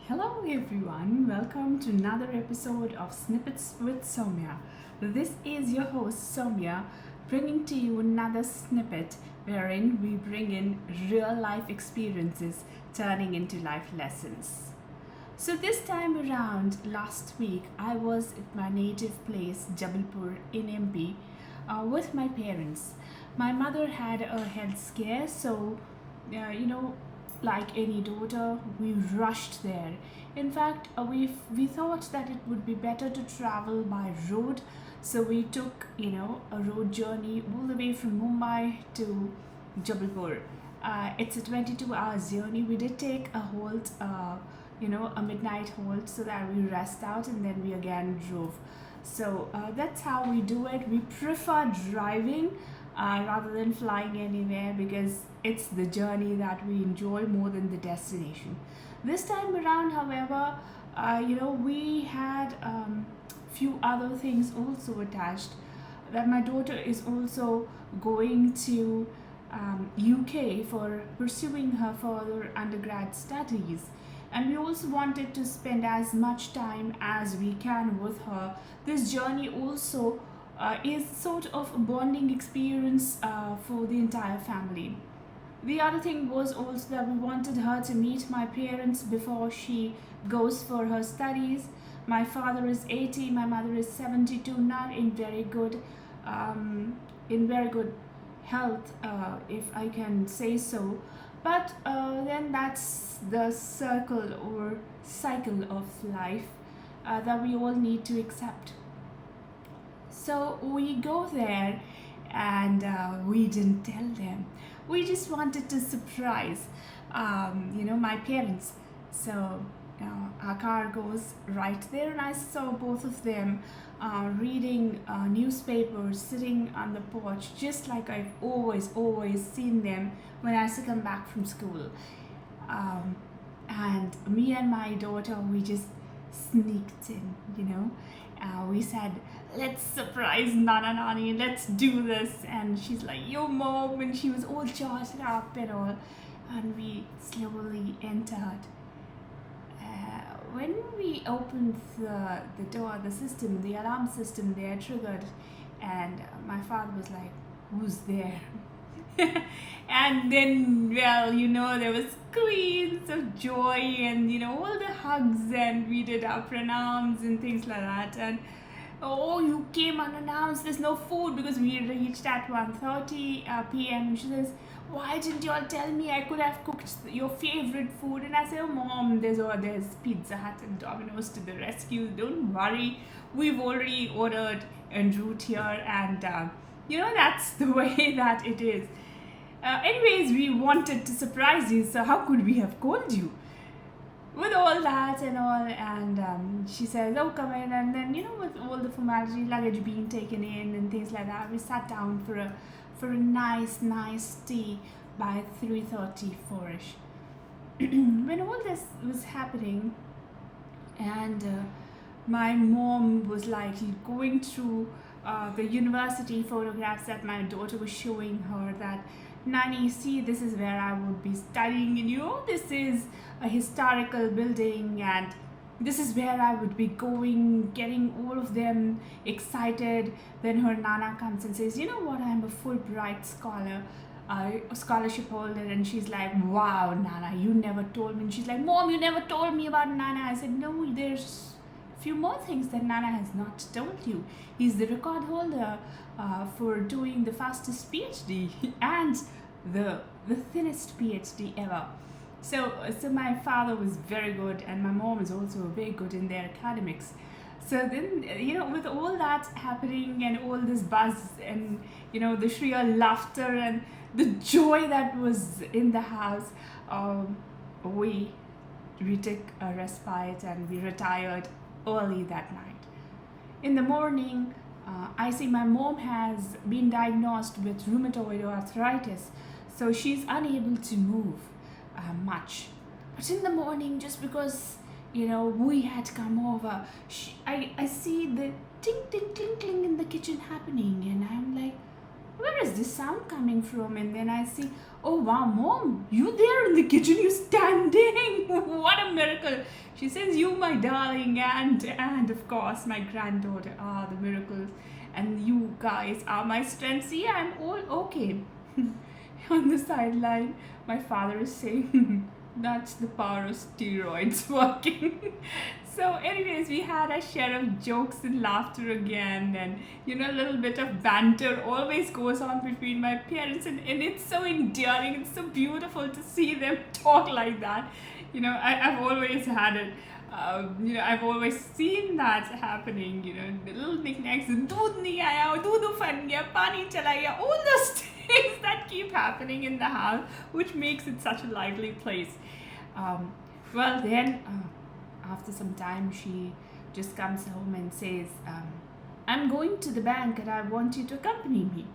Hello everyone, welcome to another episode of Snippets with Saumya. This is your host Saumya bringing to you another snippet wherein we bring in real life experiences turning into life lessons. So this time around, last week, I was at my native place, Jabalpur in MP, with my parents. My mother had a health scare, so uh, you know, like any daughter, we rushed there. In fact, we thought that it would be better to travel by road, so we took a road journey all the way from Mumbai to Jabalpur. It's a 22 hours journey. We did take a halt, a midnight halt so that we rest out and then we again drove. So that's how we do it. We prefer driving rather than flying anywhere because it's the journey that we enjoy more than the destination. This time around, however, we had few other things also attached. That my daughter is also going to UK for pursuing her further undergrad studies. And we also wanted to spend as much time as we can with her. This journey also is sort of a bonding experience for the entire family. The other thing was also that we wanted her to meet my parents before she goes for her studies. My father is 80, my mother is 72, not in very good health, if I can say so. But then that's the circle or cycle of life that we all need to accept. So we go there and we didn't tell them. We just wanted to surprise, my parents. So our car goes right there, and I saw both of them reading newspapers, sitting on the porch, just like I've always seen them when I used to come back from school. And me and my daughter, we just sneaked in. We said, let's surprise Nana Nani, let's do this. And she's like, yo mom, and she was all charged up and all. And we slowly entered. When we opened the door, the alarm system there triggered, and my father was like, who's there? And then, there was screams of joy and, all the hugs, and we did our pranams and things like that. And oh, you came unannounced, there's no food because we reached at 1:30 p.m. She says, why didn't you all tell me? I could have cooked your favorite food. And I said, oh mom, there's Pizza Hut and Domino's to the rescue, don't worry, we've already ordered en route here. And that's the way that it is. Anyways, we wanted to surprise you, so how could we have called you? With all that and all, and she says, oh, come in. And then, with all the formality, luggage being taken in and things like that, we sat down for a nice tea by 3:34ish. When all this was happening, and my mom was like going through the university photographs that my daughter was showing her, that Nani, see, this is where I would be studying, and this is a historical building, and this is where I would be going, getting all of them excited. Then her Nana comes and says, you know what, I'm a Fulbright scholar, a scholarship holder. And she's like, wow, Nana, you never told me. And she's like, mom, you never told me about Nana. I said, no, there's a few more things that Nana has not told you. He's the record holder for doing the fastest PhD and the thinnest PhD ever. So my father was very good, and my mom is also very good in their academics. So then, with all that happening and all this buzz and, the sheer laughter and the joy that was in the house, we took a respite and we retired early that night. In the morning, I see my mom has been diagnosed with rheumatoid arthritis, so she's unable to move much. But in the morning, just because we had come over, I see the ting ting cling cling in the kitchen happening, and I'm like, where is this sound coming from? And then I see, oh wow, Mom, you there in the kitchen, you standing. What a miracle. She says, you my darling, and of course my granddaughter are the miracles, and you guys are my strength. See, I'm all okay. On the sideline, my father is saying, that's the power of steroids working. So anyways, we had a share of jokes and laughter again, and a little bit of banter always goes on between my parents, and it's so endearing. It's so beautiful to see them talk like that. I've always had it. I've always seen that happening. The little knickknacks, doodh nahi aaya, doodh fan gaya, pani chala gaya, all those things that keep happening in the house, which makes it such a lively place. Well, then after some time, she just comes home and says, I'm going to the bank and I want you to accompany me.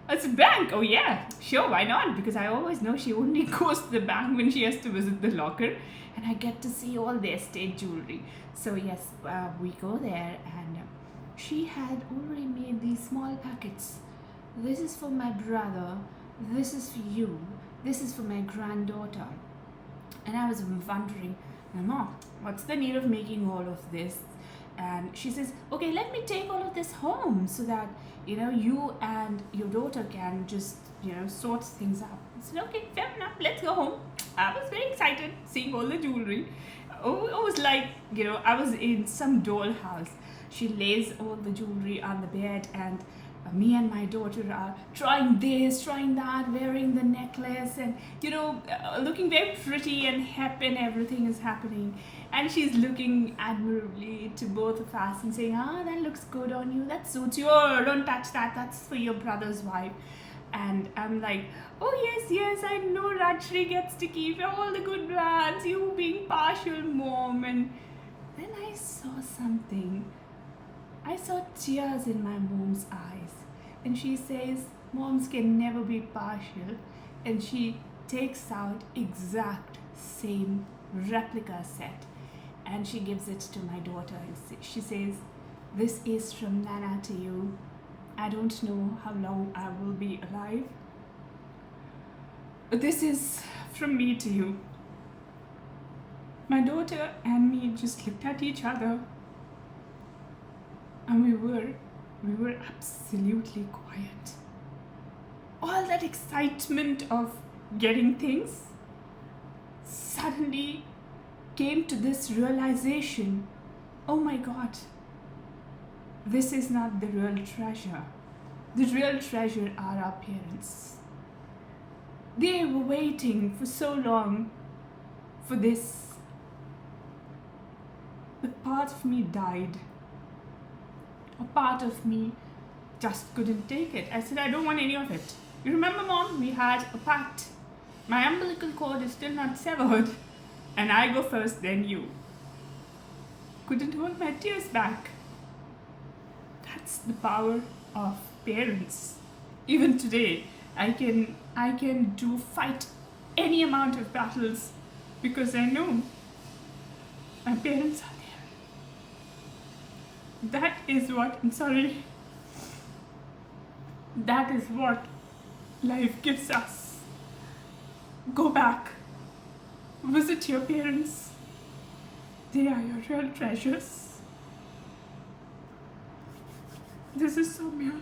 It's a bank? Oh yeah, sure, why not? Because I always know she only goes to the bank when she has to visit the locker, and I get to see all the estate jewelry. So yes, we go there, and she had already made these small packets. This is for my brother, this is for you, this is for my granddaughter. And I was wondering, Mama, what's the need of making all of this? And she says, okay, let me take all of this home so that, you and your daughter can just, sort things out. I said, okay, fair enough, let's go home. I was very excited seeing all the jewelry. Oh, it was like, I was in some dollhouse. She lays all the jewelry on the bed, and me and my daughter are trying this, trying that, wearing the necklace, and looking very pretty and happy, and everything is happening. And she's looking admirably to both of us and saying, that looks good on you, that suits you, oh, don't touch that, that's for your brother's wife. And I'm like, oh yes, I know Rajshri gets to keep all the good brands, you being partial, Mom. And then I saw something. I saw tears in my mom's eyes, and she says, moms can never be partial, and she takes out exact same replica set, and she gives it to my daughter, and she says, this is from Nana to you. I don't know how long I will be alive, but this is from me to you. My daughter and me just looked at each other, and we were absolutely quiet. All that excitement of getting things suddenly came to this realization, oh my God, this is not the real treasure. The real treasure are our parents. They were waiting for so long for this. But part of me died. A part of me just couldn't take it. I said, I don't want any of it. You remember, Mom, we had a pact. My umbilical cord is still not severed, and I go first, then you. Couldn't hold my tears back. That's the power of parents. Even today, I can fight any amount of battles because I know my parents are there. That is what life gives us. Go back. Visit your parents. They are your real treasures. This is Saumya.